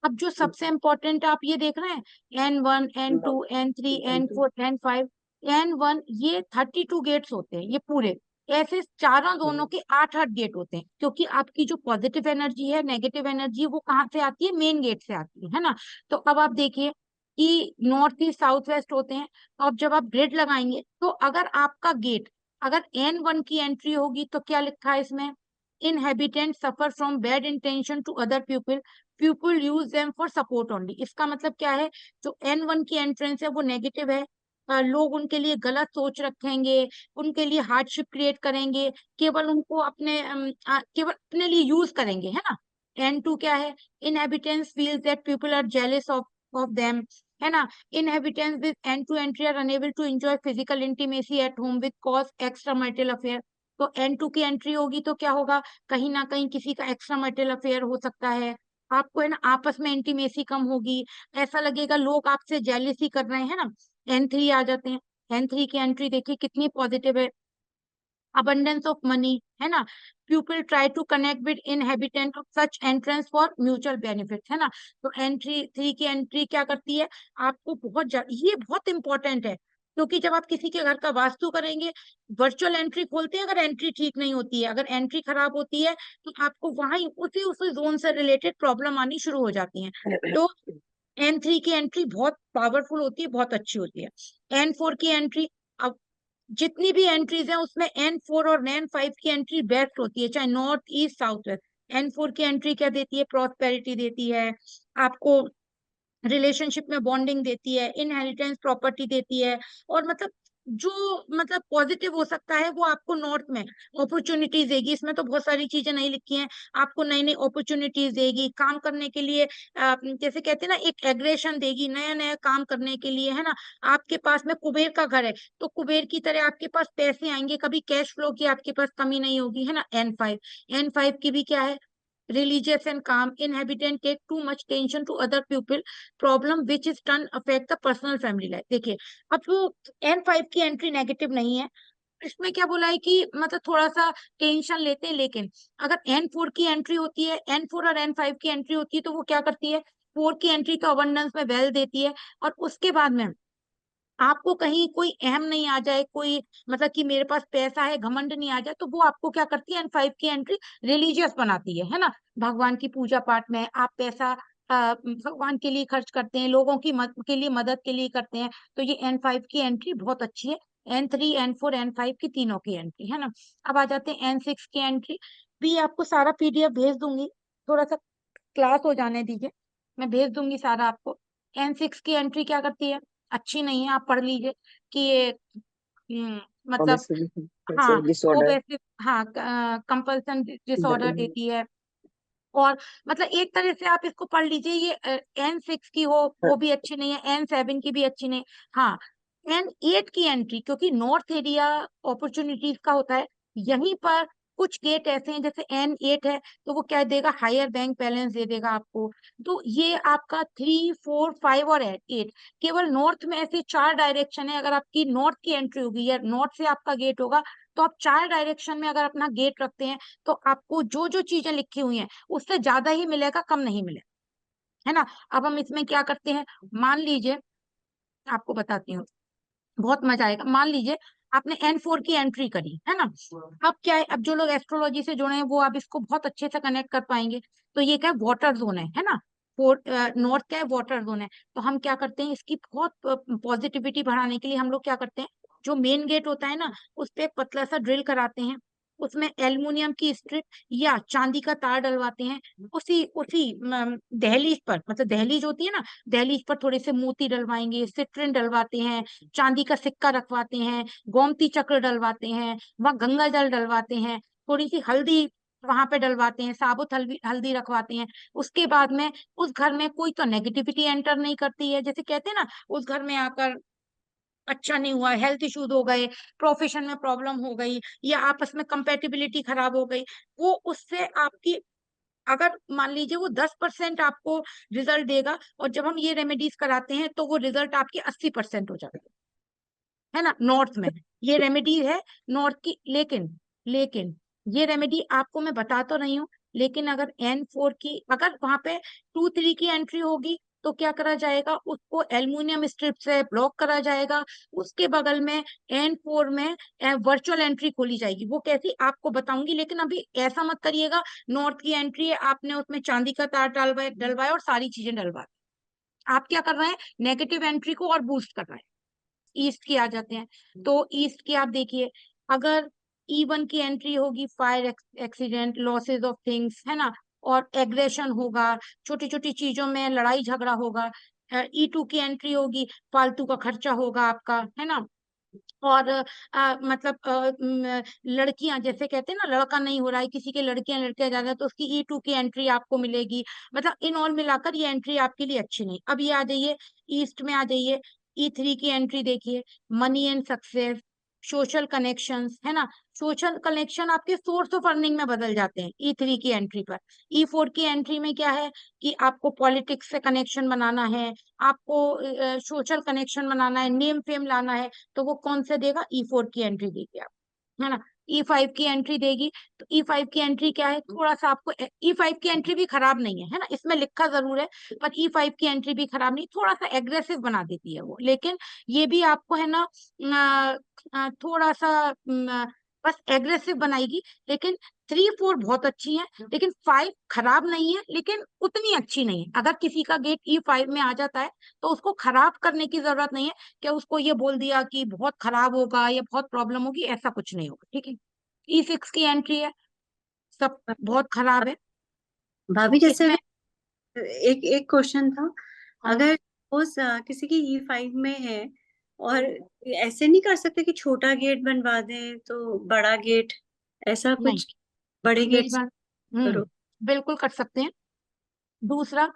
अब जो सबसे इम्पोर्टेंट आप ये देख रहे हैं, N1 N2 N3 N4 N5 N1, ये 32 गेट्स होते हैं ये पूरे। ऐसे चारों दोनों के 8-8 गेट होते हैं, क्योंकि आपकी जो पॉजिटिव एनर्जी है, नेगेटिव एनर्जी, वो कहाँ से आती है? मेन गेट से आती है ना। तो अब आप देखिए कि नॉर्थ ईस्ट साउथ वेस्ट होते हैं। तो अब जब आप ग्रिड लगाएंगे, तो अगर आपका गेट, अगर N1 की एंट्री होगी, तो क्या लिखा है इसमें? Inhabitant suffer from bad intention to other people, people use them for support only. इसका मतलब क्या है? जो N1 की एंट्रेंस है वो नेगेटिव है। लोग उनके लिए गलत सोच रखेंगे, उनके लिए हार्डशिप क्रिएट करेंगे, केवल उनको अपने केवल अपने लिए यूज करेंगे, है ना। N2 क्या है? Inhabitants feels that people are jealous of them, है ना। Inhabitants with N2 entry are unable to enjoy physical intimacy at home with cause extra marital affair. तो N2 की एंट्री होगी तो क्या होगा? कहीं ना कहीं किसी का एक्स्ट्रा मैरिटल अफेयर हो सकता है। आपको है ना, आपस में इंटीमेसी कम होगी, ऐसा लगेगा लोग आपसे जेलिसी कर रहे हैं ना। N3 आ जाते हैं। N3 की एंट्री देखिए कितनी पॉजिटिव है। abundance of money, है ना। People try to connect with inhabitant of such entrance for mutual benefit, है ना। तो N3 की एंट्री क्या करती है? आपको ये बहुत इंपॉर्टेंट है, क्योंकि जब आप किसी के घर का वास्तु करेंगे, वर्चुअल एंट्री खोलते हैं, अगर एंट्री ठीक नहीं होती है, अगर एंट्री खराब होती है, तो आपको वहां उसी उसी जोन से रिलेटेड प्रॉब्लम आनी शुरू हो जाती है। तो N3 की एंट्री बहुत पावरफुल होती है, बहुत अच्छी होती है। N4 की एंट्री, अब जितनी भी एंट्रीज हैं उसमें N4 और N5 की एंट्री बेस्ट होती है, चाहे north east south west. N4 की एंट्री क्या देती है? प्रॉस्पेरिटी देती है आपको, रिलेशनशिप में बॉन्डिंग देती है, इनहेरिटेंस प्रॉपर्टी देती है, और मतलब जो मतलब पॉजिटिव हो सकता है वो आपको नॉर्थ में अपॉर्चुनिटीज देगी। इसमें तो बहुत सारी चीजें नहीं लिखी हैं। आपको नई नई अपॉर्चुनिटीज देगी काम करने के लिए, जैसे कहते हैं ना, एक एग्रेशन देगी नया नया काम करने के लिए, है ना। आपके पास में कुबेर का घर है, तो कुबेर की तरह आपके पास पैसे आएंगे, कभी कैश फ्लो की आपके पास कमी नहीं होगी, है ना। N5 की भी क्या है? religious and calm, inhabitant take too much tension to other people, problem which is turn affect the personal family life। देखिए, अब वो N5 की एंट्री नेगेटिव नहीं है, इसमें क्या बोला है कि मतलब थोड़ा सा टेंशन लेते हैं, लेकिन अगर N4 की एंट्री होती है, N4 और N5 की एंट्री होती है, तो वो क्या करती है? 4 की एंट्री तो अबंडेंस में वेल देती है, और उसके बाद में आपको कहीं कोई अहम नहीं आ जाए, कोई मतलब कि मेरे पास पैसा है घमंड नहीं आ जाए, तो वो आपको क्या करती है? N5 की एंट्री रिलीजियस बनाती है ना। भगवान की पूजा पाठ में आप पैसा भगवान के लिए खर्च करते हैं, लोगों की के लिए मदद के लिए करते हैं, तो ये N5 की एंट्री बहुत अच्छी है। N3 N4 N5 की तीनों की एंट्री, है ना। अब आ जाते हैं N6 की एंट्री। भी आपको सारा PDF भेज दूंगी, थोड़ा सा क्लास हो जाने दीजिए, मैं भेज दूंगी सारा आपको। N6 की एंट्री क्या करती है? अच्छी नहीं है, आप पढ़ लीजिए कि ये मतलब, हाँ, डिसऑर्डर। ओबेसिव, हाँ, कंपल्सन डिसऑर्डर देती है। और मतलब एक तरह से आप इसको पढ़ लीजिए, ये N6 की हो वो भी अच्छी नहीं है, N7 की भी अच्छी नहीं। हाँ, N8 की एंट्री, क्योंकि नॉर्थ एरिया अपॉर्चुनिटीज का होता है, यहीं पर कुछ गेट ऐसे हैं, जैसे N8 है, तो वो क्या देगा? हायर बैंक बैलेंस दे देगा आपको। तो ये आपका 3, 4, 5 और 8, केवल नॉर्थ में ऐसे 4 डायरेक्शन है। अगर आपकी नॉर्थ की एंट्री होगी या नॉर्थ से आपका गेट होगा, तो आप 4 डायरेक्शन में अगर अपना गेट रखते हैं, तो आपको जो जो चीजें लिखी हुई हैं उससे ज्यादा ही मिलेगा, कम नहीं मिलेगा, है ना। अब हम इसमें क्या करते हैं? मान लीजिए, आपको बताती हूँ, बहुत मजा आएगा। मान लीजिए आपने N4 की एंट्री करी, है ना। अब क्या है? अब जो लोग एस्ट्रोलॉजी से जुड़े हैं वो अब इसको बहुत अच्छे से कनेक्ट कर पाएंगे। तो ये क्या है? वाटर जोन है ना। नॉर्थ क्या है? वाटर जोन है। तो हम क्या करते हैं, इसकी बहुत पॉजिटिविटी बढ़ाने के लिए हम लोग क्या करते हैं, जो मेन गेट होता है ना, उस पे एक पतला सा ड्रिल कराते हैं, उसमें एल्युमिनियम की स्ट्रिप या चांदी का तार डलवाते हैं। उसी उसी दहलीज पर, मतलब दहलीज होती है ना, दहलीज पर थोड़े से मोती डलवाएंगे, सिट्रिन डलवाते हैं, चांदी का सिक्का रखवाते हैं, गोमती चक्र डलवाते हैं, वहां गंगा जल डलवाते हैं, थोड़ी सी हल्दी वहां पे डलवाते हैं, साबुत हल्दी हल्दी रखवाते हैं। उसके बाद में उस घर में कोई तो नेगेटिविटी एंटर नहीं करती है, जैसे कहते हैं ना, उस घर में आकर अच्छा नहीं हुआ, हेल्थ इश्यूज हो गए, प्रोफेशन में प्रॉब्लम हो गई, या आपस में कंपेटिबिलिटी खराब हो गई, वो उससे आपकी, अगर मान लीजिए वो 10% आपको रिजल्ट देगा, और जब हम ये रेमेडीज कराते हैं तो वो रिजल्ट आपके 80% हो जाते हैं, है ना। नॉर्थ में ये रेमेडी है, नॉर्थ की, लेकिन ये रेमेडी आपको मैं बता तो रही हूँ, लेकिन अगर N4 की, अगर वहां पे 2 3 की एंट्री होगी तो क्या करा जाएगा, उसको एल्युमिनियम स्ट्रिप से ब्लॉक करा जाएगा। उसके बगल में N4 में वर्चुअल एंट्री खोली जाएगी। वो कैसी आपको बताऊंगी, लेकिन अभी ऐसा मत करिएगा नॉर्थ की एंट्री है, आपने उसमें चांदी का तार डलवाया और सारी चीजें डलवा, आप क्या कर रहे हैं, नेगेटिव एंट्री को और बूस्ट कर रहे हैं। ईस्ट की आ जाते हैं, तो ईस्ट की आप देखिए, अगर E1 की एंट्री होगी, fire accident, losses of things, है ना, और एग्रेशन होगा, छोटी छोटी चीजों में लड़ाई झगड़ा होगा। E2 की एंट्री होगी, फालतू का खर्चा होगा आपका, है ना, और मतलब लड़कियां, जैसे कहते हैं ना, लड़का नहीं हो रहा है किसी के, लड़कियां लड़कियां ज्यादा, तो उसकी E2 की एंट्री आपको मिलेगी। मतलब इन ऑल मिलाकर ये एंट्री आपके लिए अच्छी नहीं। अब ये आ जाइए, ईस्ट में आ जाइए, E3 की एंट्री देखिए, money and success, social connections, है ना, सोशल कनेक्शन आपके सोर्स ऑफ अर्निंग में बदल जाते हैं E3 की एंट्री पर। E4 की एंट्री में क्या है कि आपको पॉलिटिक्स से कनेक्शन बनाना है, आपको सोशल कनेक्शन बनाना है, नेम फेम लाना है, तो वो कौन से देगा, E4 की एंट्री देगी आप, है ना। E5 की एंट्री देगी, तो E5 की एंट्री क्या है, थोड़ा सा आपको, E5 की एंट्री भी खराब नहीं है ना, इसमें लिखा जरूर है, पर E5 की एंट्री भी खराब नहीं, थोड़ा सा एग्रेसिव बना देती है वो, लेकिन ये भी आपको है ना थोड़ा सा बस एग्रेसिव बनाएगी। लेकिन 3 4 बहुत अच्छी है, लेकिन 5 खराब नहीं है, लेकिन उतनी अच्छी नहीं है। अगर किसी का गेट E5 में आ जाता है तो उसको खराब करने की जरूरत नहीं है, कि उसको ये बोल दिया कि बहुत खराब होगा या बहुत प्रॉब्लम होगी, ऐसा कुछ नहीं होगा, ठीक है। E6 की एंट्री है, सब बहुत खराब है भाभी जैसे इसमें। अगर एक एक क्वेश्चन था, हाँ, अगर सपोज किसी की E5 में है, और ऐसे नहीं कर सकते कि छोटा गेट बनवा दें तो बड़ा गेट, ऐसा नहीं, कुछ बड़े मेरी गेट से बात, करो? बिल्कुल कर सकते हैं। दूसरा,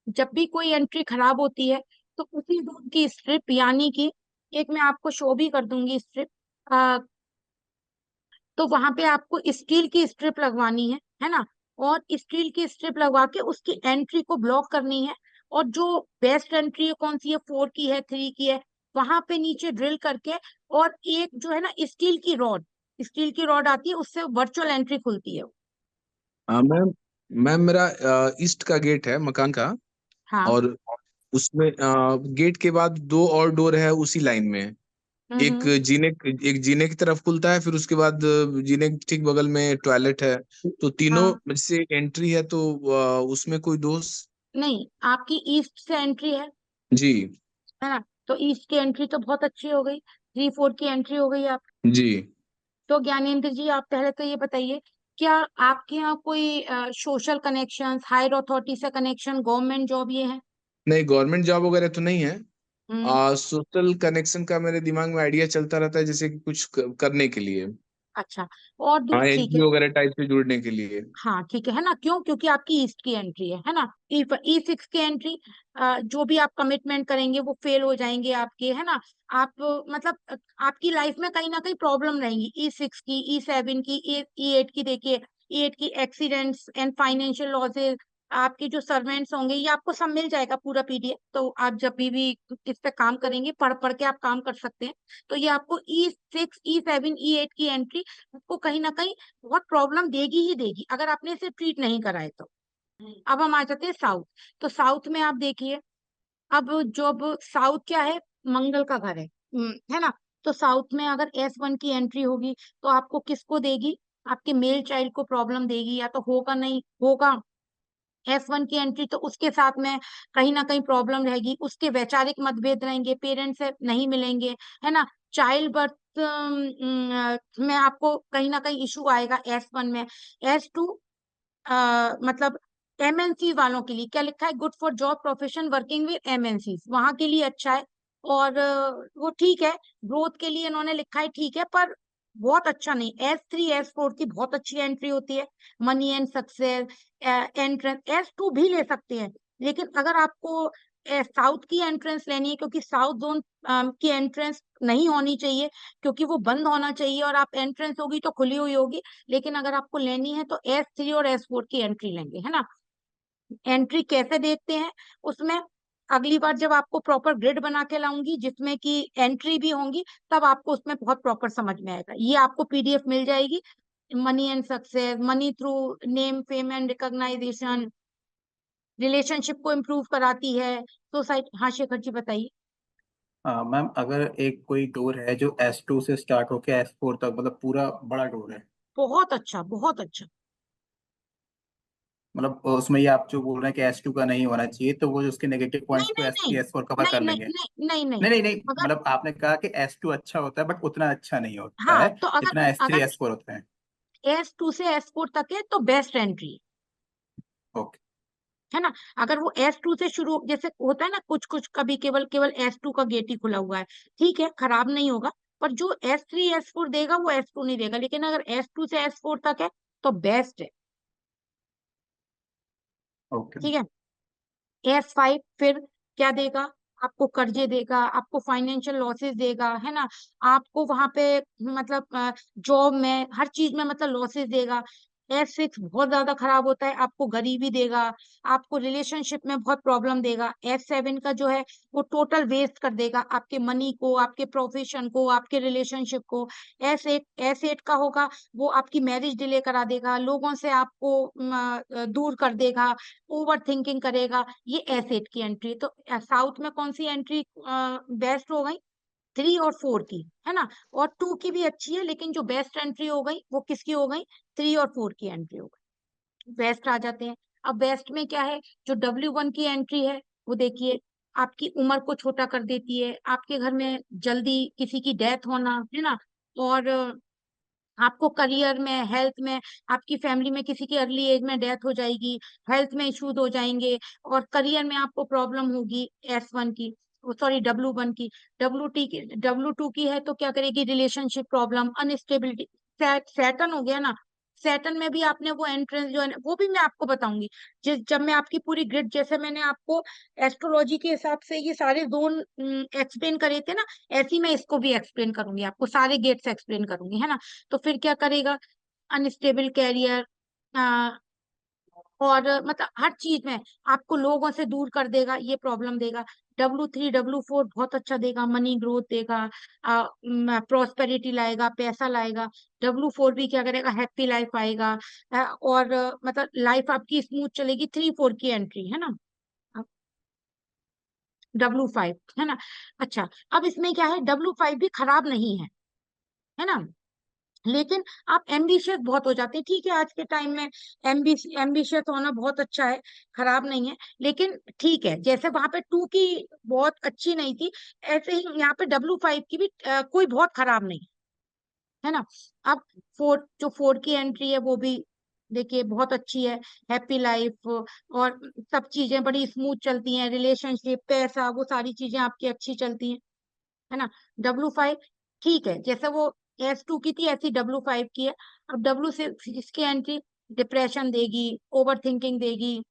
जब भी कोई एंट्री खराब होती है तो उसी दूध की स्ट्रिप, यानी कि एक मैं आपको शो भी कर दूंगी स्ट्रिप, तो वहां पे आपको स्टील की स्ट्रिप लगवानी है ना, और स्टील की स्ट्रिप लगवा के उसकी एंट्री को ब्लॉक करनी है। और जो बेस्ट एंट्री है कौन सी है, 4 की है, 3 की है, वहां पे नीचे ड्रिल करके, और एक जो है ना स्टील की रॉड आती है, उससे वर्चुअल एंट्री खुलती है। मैम, मेरा ईस्ट का गेट है मकान का। हाँ। और उसमें गेट के बाद दो और डोर है उसी लाइन में। एक हम्म। जीने की तरफ खुलता है, फिर उसके बाद जीने के ठीक बगल में टॉयलेट है। तो तीनों हाँ, में से एंट्री है, तो उसमें कोई दोष? नहीं, आपकी ईस्ट से एंट्री जी। है ना, तो ईस्ट की एंट्री तो बहुत अच्छी हो गई, 3 4 की एंट्री हो गई आप। जी। तो ज्ञानेंद्र जी, आप पहले तो ये बताइए, क्या आपके यहाँ कोई सोशल कनेक्शन, हायर अथॉरिटी से कनेक्शन, गवर्नमेंट जॉब ये है? नहीं, गवर्नमेंट जॉब वगैरह तो नहीं है। हम्म। सोशल कनेक्शन का मेरे दिमाग में आइडिया चलता रहता है, जैसे कि कुछ करने के लिए। अच्छा, और हाँ, ठीक है। एनजीओ वगैरह टाइप से जुड़ने के लिए। हाँ ठीक है ना, क्यों, क्योंकि आपकी ईस्ट की एंट्री है ना। E6 की एंट्री, जो भी आप कमिटमेंट करेंगे वो फेल हो जाएंगे आपके, है ना। आप मतलब आपकी लाइफ में कहीं ना कहीं प्रॉब्लम रहेंगी, E6 की, E7 की, E8 की देखिए, E8 की एक्सीडेंट्स एंड फाइनेंशियल लॉसेस, आपके जो सर्वेंट्स होंगे, ये आपको सब मिल जाएगा पूरा PDF, तो आप जब भी इस पे काम करेंगे, पढ़ पढ़ के आप काम कर सकते हैं। तो ये आपको E6 E7 E8 की एंट्री आपको कहीं ना कहीं बहुत प्रॉब्लम देगी ही देगी, अगर आपने इसे ट्रीट नहीं कराए तो। अब हम आ जाते हैं साउथ। तो साउथ में आप देखिए, अब जब साउथ क्या है, मंगल का घर है ना। तो साउथ में अगर S1 की एंट्री होगी तो आपको किसको देगी, आपके मेल चाइल्ड को प्रॉब्लम देगी, या तो होगा, नहीं होगा S1 की एंट्री, तो उसके साथ में कहीं ना कहीं प्रॉब्लम रहेगी, उसके वैचारिक मतभेद रहेंगे, पेरेंट्स से नहीं मिलेंगे, है ना। चाइल्ड बर्थ में आपको कहीं ना कहीं इशू आएगा S1 में। S2 मतलब MNC वालों के लिए क्या लिखा है, good for job profession working with MNC, वहां के लिए अच्छा है। और वो ठीक है, ग्रोथ के लिए इन्होंने लिखा है, ठीक है, पर बहुत अच्छा नहीं। S3 S4 की बहुत अच्छी एंट्री होती है, money and success, entrance. S2 भी ले सकते हैं, लेकिन अगर आपको साउथ की एंट्रेंस लेनी है, क्योंकि साउथ जोन की एंट्रेंस नहीं होनी चाहिए, क्योंकि वो बंद होना चाहिए, और आप एंट्रेंस होगी तो खुली हुई होगी। लेकिन अगर आपको लेनी है तो S3 और S4 की एंट्री लेंगे, है ना। एंट्री कैसे देखते हैं उसमें, अगली बार जब आपको प्रॉपर ग्रिड बना के लाऊंगी जिसमें कि एंट्री भी होंगी, तब आपको उसमें बहुत प्रॉपर समझ में आएगा। ये आपको PDF मिल जाएगी, money and success, money through name fame and recognization, relationship को इम्प्रूव कराती है, सोसाइटी। हाँ शेखर जी बताइए। मैम, अगर एक कोई डोर है जो S2 से स्टार्ट होके S4 तक, मतलब पूरा बड़ा डोर है, बहुत अच्छा, बहुत अच्छा। मतलब उसमें ये आप जो बोल रहे हैं कि S2 का नहीं होना चाहिए, तो वो जो उसके नेगेटिव पॉइंट्स नहीं को नहीं S3 S4 कवर नहीं कर नहीं लेंगे? नहीं नहीं नहीं नहीं। नहीं नहीं नहीं, अगर मतलब आपने कहा कि S2 अच्छा होता है बट उतना अच्छा नहीं होता हाँ है तो जितना अगर S3 अगर S4 होता है। S2 से S4 तक है तो बेस्ट एंट्री ओके। है ना। अगर वो S2 से शुरू, जैसे होता है ना कुछ कुछ कभी केवल केवल S2 का गेट ही खुला हुआ है, ठीक है खराब नहीं होगा, पर जो S3 S4 देगा वो S2 नहीं देगा। लेकिन अगर S2 से S4 तक है तो बेस्ट है, ओके। ठीक है। S5 फिर क्या देगा, आपको कर्जे देगा, आपको फाइनेंशियल लॉसेस देगा, है ना। आपको वहां पे मतलब जॉब में हर चीज में मतलब लॉसेस देगा। S6 बहुत ज्यादा खराब होता है, आपको गरीबी देगा, आपको रिलेशनशिप में बहुत प्रॉब्लम देगा। S7 का जो है वो टोटल वेस्ट कर देगा आपके मनी को, आपके प्रोफेशन को, आपके रिलेशनशिप को। S8 का होगा वो आपकी मैरिज डिले करा देगा, लोगों से आपको दूर कर देगा, ओवर थिंकिंग करेगा। ये एसेट की एंट्री। तो साउथ में कौन सी एंट्री बेस्ट हो गई, 3 और 4 की, है ना। और 2 की भी अच्छी है, लेकिन जो बेस्ट एंट्री हो गई वो किसकी हो गई, 3 और 4 की एंट्री हो गई। बेस्ट आ जाते हैं। अब बेस्ट में क्या है, जो W1 की एंट्री है वो देखिए, आपकी उम्र को छोटा कर देती है, आपके घर में जल्दी किसी की डेथ होना, है ना। और आपको करियर में, हेल्थ में, आपकी फैमिली में किसी की अर्ली एज में डेथ हो जाएगी, हेल्थ में इश्यूज हो जाएंगे, और करियर में आपको प्रॉब्लम होगी। S1 की, सॉरी W1 की। W2 की है तो क्या करेगी, रिलेशनशिप प्रॉब्लम, अनस्टेबिलिटी। सैटर्न हो गया ना, सैटर्न में भी आपने वो एंट्रेंस जो है ना, वो भी मैं आपको बताऊंगी। जब मैं आपकी पूरी ग्रिड, जैसे मैंने आपको एस्ट्रोलॉजी के हिसाब से ये सारे जोन एक्सप्लेन करे थे ना, ऐसे ही मैं इसको भी एक्सप्लेन करूंगी, आपको सारे गेट्स एक्सप्लेन करूंगी, है ना। तो फिर क्या करेगा, अनस्टेबल कैरियर, और मतलब हर चीज में आपको लोगों से दूर कर देगा, ये प्रॉब्लम देगा। W3 W4 बहुत अच्छा देगा, मनी ग्रोथ देगा, प्रोस्पेरिटी लाएगा, पैसा लाएगा। W4 भी क्या करेगा, हैप्पी लाइफ आएगा, और मतलब लाइफ आपकी स्मूथ चलेगी। 3 4 की एंट्री है ना। W5 है ना। अच्छा, अब इसमें क्या है, W5 भी खराब नहीं है ना। लेकिन आप एम्बिशियस बहुत हो जाते हैं, ठीक है आज के टाइम में एम्बिशियस होना बहुत अच्छा है, खराब नहीं है। लेकिन ठीक है, जैसे वहां पे 2 की बहुत अच्छी नहीं थी, ऐसे ही यहाँ पे W5 की भी कोई बहुत खराब नहीं है ना। अब 4 की एंट्री है वो भी देखिए बहुत अच्छी है, हैप्पी लाइफ, और सब चीजें बड़ी स्मूथ चलती हैं, रिलेशनशिप, पैसा, वो सारी चीजें आपकी अच्छी चलती हैं, है ना। W5 ठीक है, जैसे वो S2 की थी ऐसी W5 की है। अब W6 की एंट्री डिप्रेशन देगी, ओवर थिंकिंग देगी।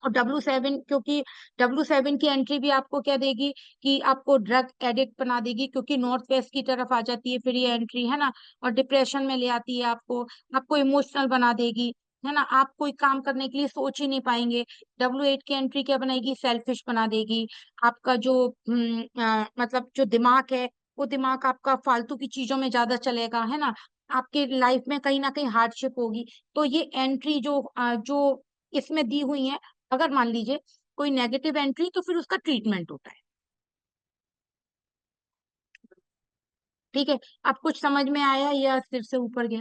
और W7, क्योंकि W7 की एंट्री भी आपको क्या देगी, कि आपको ड्रग एडिक्ट बना देगी, क्योंकि नॉर्थ वेस्ट की तरफ आ जाती है फिर ये एंट्री, है ना। और डिप्रेशन में ले आती है आपको, आपको इमोशनल बना देगी, है ना। आप कोई काम करने के लिए सोच ही नहीं पाएंगे। W8 की एंट्री क्या बनाएगी, सेल्फिश बना देगी। आपका जो मतलब जो दिमाग है, वो दिमाग आपका फालतू की चीजों में ज्यादा चलेगा, है ना। आपके लाइफ में कहीं ना कहीं हार्डशिप होगी। तो ये एंट्री जो इसमें दी हुई है, अगर मान लीजिए कोई नेगेटिव एंट्री, तो फिर उसका ट्रीटमेंट होता है, ठीक है। अब कुछ समझ में आया या सिर से ऊपर गया।